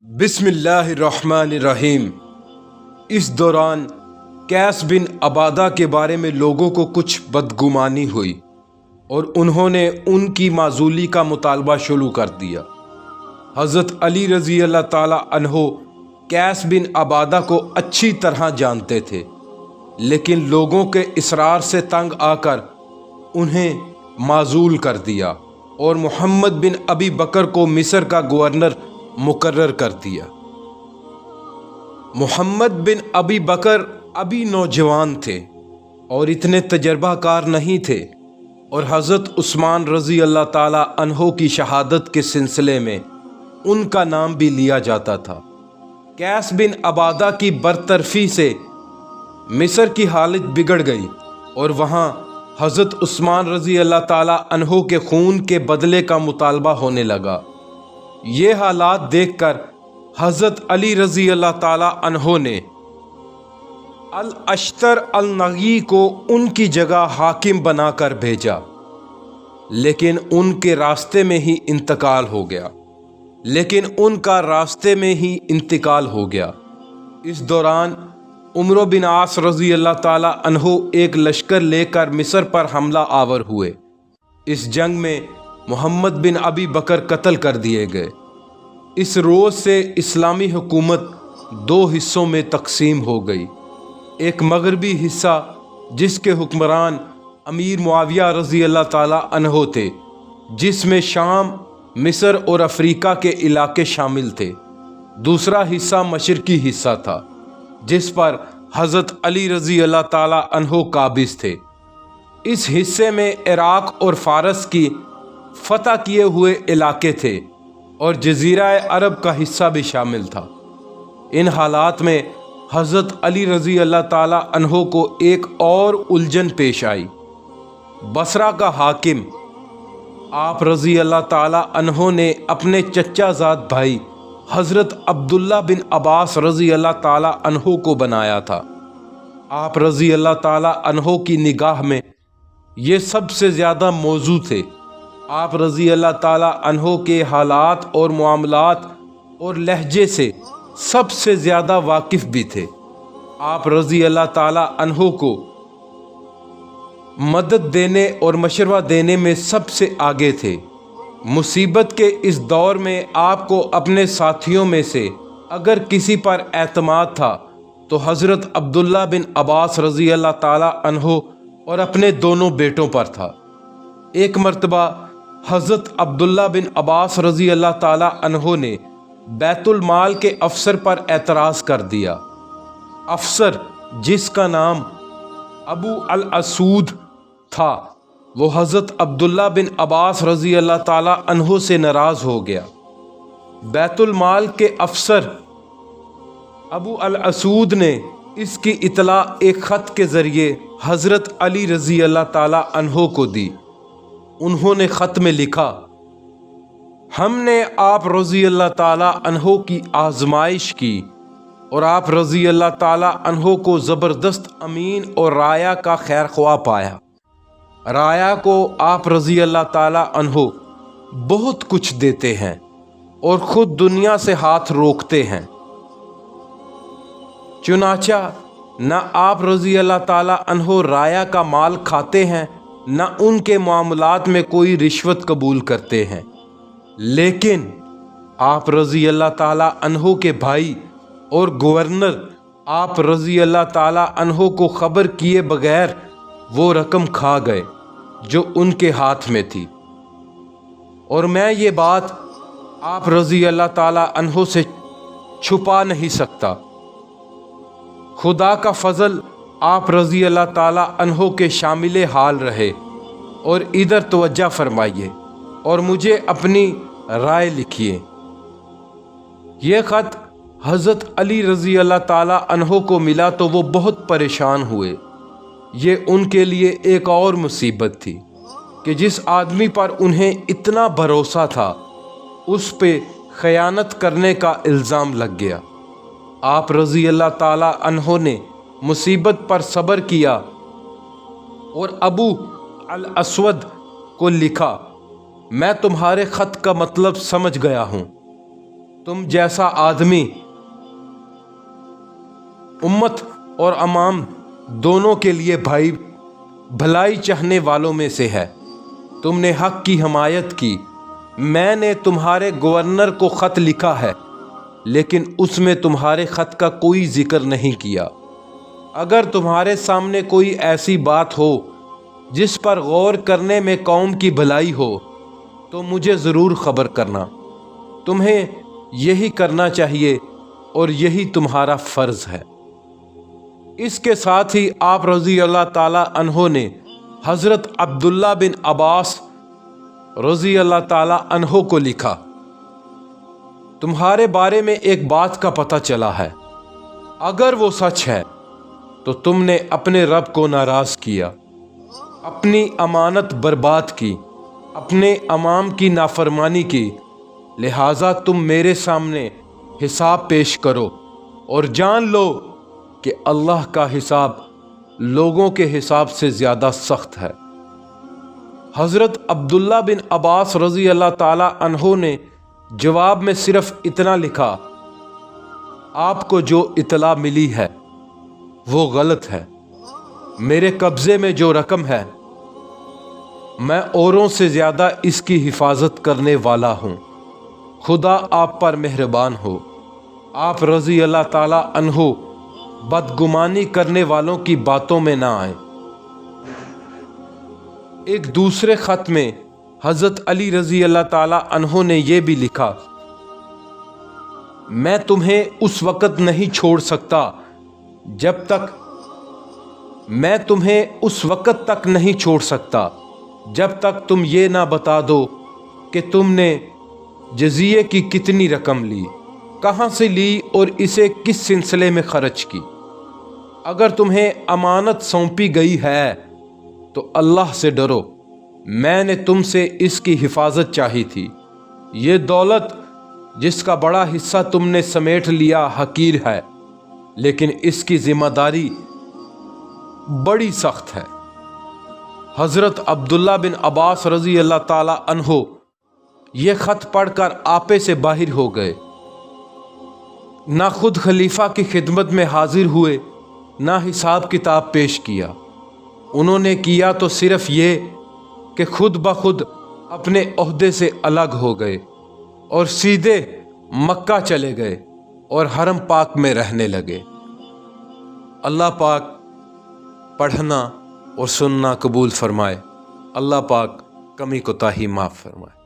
बिस्मिल्लाहिर्रहमानिर्रहीम। इस दौरान कैस बिन अबादा के बारे में लोगों को कुछ बदगुमानी हुई और उन्होंने उनकी माजूली का मुतालबा शुरू कर दिया। हज़रत अली रज़ी अल्लाह ताला अन्हो कैस बिन अबादा को अच्छी तरह जानते थे, लेकिन लोगों के इसरार से तंग आकर उन्हें माजूल कर दिया और मोहम्मद बिन अबी बकर को मिस्र का गवर्नर मुकर्रर कर दिया। मोहम्मद बिन अबी बकर अभी नौजवान थे और इतने तजर्बाकार नहीं थे, और हज़रत उस्मान रज़ी अल्लाह ताला अन्हो की शहादत के सिलसिले में उनका नाम भी लिया जाता था। कैस बिन अबादा की बरतरफी से मिस्र की हालत बिगड़ गई और वहाँ हज़रत उस्मान रज़ी अल्लाह ताला अन्हो के खून के बदले का मुतालबा होने लगा। ये हालात देखकर हज़रत अली रज़ी अल्लाह ताला अन्हो ने अल अश्तर अल नगी को उनकी जगह हाकिम बनाकर भेजा, लेकिन उनके रास्ते में ही इंतकाल हो गया। इस दौरान उमर बिन आस रज़ी अल्लाह ताला अन्हो एक लश्कर लेकर मिस्र पर हमला आवर हुए। इस जंग में मोहम्मद बिन अबी बकर कत्ल कर दिए गए। इस रोज़ से इस्लामी हुकूमत दो हिस्सों में तकसीम हो गई। एक मगरबी हिस्सा जिसके हुक्मरान अमीर मुआविया रज़ी अल्लाह ताला अन्हो थे, जिसमें शाम, मिस्र और अफ्रीका के इलाके शामिल थे। दूसरा हिस्सा मशरकी हिस्सा था, जिस पर हज़रत अली रज़ी अल्लाह ताला अन्हो काबिज थे। इस हिस्से में इराक और फ़ारस की फ़तह किए हुए इलाके थे और जज़ीरा अरब का हिस्सा भी शामिल था। इन हालात में हज़रत अली रज़ी अल्लाह ताला अन्हो को एक और उलझन पेश आई। बसरा का हाकिम आप रज़ी अल्लाह ताला अन्हो ने अपने चचाजाद भाई हज़रत अब्दुल्ला बिन अब्बास रज़ी अल्लाह ताला अन्हो को बनाया था। आप रज़ी अल्लाह ताला अन्हो की निगाह में ये सबसे ज़्यादा मौजू थे। आप रज़ी अल्लाह ताला अन्हो के हालात और मामलात और लहजे से सबसे ज़्यादा वाकिफ़ भी थे। आप रज़ी अल्लाह ताला अन्हो को मदद देने और मशवरा देने में सबसे आगे थे। मुसीबत के इस दौर में आपको अपने साथियों में से अगर किसी पर एतमाद था तो हज़रत अब्दुल्ला बिन अब्बास रज़ी अल्लाह ताला अन्हो और अपने दोनों बेटों पर था। एक मर्तबा हज़रत अब्दुल्ला बिन अब्बास रज़ी अल्लाह ताला अन्हो ने बैतुल माल के अफसर पर एतराज़ कर दिया। अफसर, जिसका नाम अबू अल असूद था, वो हज़रत अब्दुल्ला बिन अब्बास रज़ी अल्लाह ताला अन्हो से नाराज़ हो गया। बैतुल माल के अफसर अबू अल असूद ने इसकी इतला एक ख़त के ज़रिए हज़रत अली रज़ी अल्लाह ताला अन्हो को दी। उन्होंने ख़त में लिखा, हमने आप रज़ी अल्लाह ताला अन्हो की आजमाइश की और आप रज़ी अल्लाह ताला अन्हो को ज़बरदस्त अमीन और राया का खैर ख्वाह पाया। राया को आप रज़ी अल्लाह ताला अन्हो बहुत कुछ देते हैं और ख़ुद दुनिया से हाथ रोकते हैं। चुनाचा न आप रज़ी अल्लाह ताला अन्हो राया का माल खाते हैं, न उनके मामलात में कोई रिश्वत कबूल करते हैं, लेकिन आप रज़ी अल्लाह ताला अन्हो के भाई और गवर्नर आप रज़ी अल्लाह ताला अन्हो को ख़बर किए बगैर वो रकम खा गए जो उनके हाथ में थी, और मैं ये बात आप रज़ी अल्लाह ताला अन्हो से छुपा नहीं सकता। खुदा का फ़ज़ल आप रज़ी अल्लाह ताला अन्हो के शामिल हाल रहे। और इधर तवज्जो फरमाइए और मुझे अपनी राय लिखिए। यह ख़त हज़रत अली रज़ी अल्लाह ताला अन्हो को मिला तो वो बहुत परेशान हुए। ये उनके लिए एक और मुसीबत थी कि जिस आदमी पर उन्हें इतना भरोसा था उस पे ख़यानत करने का इल्ज़ाम लग गया। आप रज़ी अल्लाह ताला अन्हो ने मुसीबत पर सब्र किया और अबू अल अस्वद को लिखा, मैं तुम्हारे ख़त का मतलब समझ गया हूँ। تم جیسا آدمی امت اور عوام دونوں کے لیے بھلائی چاہنے والوں میں سے ہے۔ تم نے حق کی حمایت کی۔ میں نے تمہارے گورنر کو خط لکھا ہے، لیکن اس میں تمہارے خط کا کوئی ذکر نہیں کیا۔ اگر تمہارے سامنے کوئی ایسی بات ہو جس پر غور کرنے میں قوم کی بھلائی ہو تو مجھے ضرور خبر کرنا۔ تمہیں یہی کرنا چاہیے اور یہی تمہارا فرض ہے۔ اس کے ساتھ ہی آپ رضی اللہ تعالی عنہ نے حضرت عبداللہ بن عباس رضی اللہ تعالی عنہ کو لکھا، تمہارے بارے میں ایک بات کا پتہ چلا ہے، اگر وہ سچ ہے تو تم نے اپنے رب کو ناراض کیا، اپنی امانت برباد کی، اپنے امام کی نافرمانی کی، لہٰذا تم میرے سامنے حساب پیش کرو اور جان لو کہ اللہ کا حساب لوگوں کے حساب سے زیادہ سخت ہے۔ حضرت عبداللہ بن عباس رضی اللہ تعالی عنہ نے جواب میں صرف اتنا لکھا، آپ کو جو اطلاع ملی ہے وہ غلط ہے۔ میرے قبضے میں جو رقم ہے میں اوروں سے زیادہ اس کی حفاظت کرنے والا ہوں۔ خدا آپ پر مہربان ہو۔ آپ رضی اللہ تعالی عنہ بدگمانی کرنے والوں کی باتوں میں نہ آئیں۔ ایک دوسرے خط میں حضرت علی رضی اللہ تعالی عنہ نے یہ بھی لکھا، میں تمہیں اس وقت نہیں چھوڑ سکتا جب تک تم یہ نہ بتا دو کہ تم نے جزیے کی کتنی رقم لی، کہاں سے لی اور اسے کس سلسلے میں خرچ کی۔ اگر تمہیں امانت سونپی گئی ہے تو اللہ سے ڈرو، میں نے تم سے اس کی حفاظت چاہی تھی۔ یہ دولت جس کا بڑا حصہ تم نے سمیٹ لیا حقیر ہے، لیکن اس کی ذمہ داری بڑی سخت ہے۔ حضرت عبداللہ بن عباس رضی اللہ تعالی عنہ یہ خط پڑھ کر آپے سے باہر ہو گئے، نہ خود خلیفہ کی خدمت میں حاضر ہوئے، نہ حساب کتاب پیش کیا۔ انہوں نے کیا تو صرف یہ کہ خود بخود اپنے عہدے سے الگ ہو گئے اور سیدھے مکہ چلے گئے اور حرم پاک میں رہنے لگے۔ اللہ پاک پڑھنا اور سننا قبول فرمائے۔ اللہ پاک کمی کوتاہی معاف فرمائے۔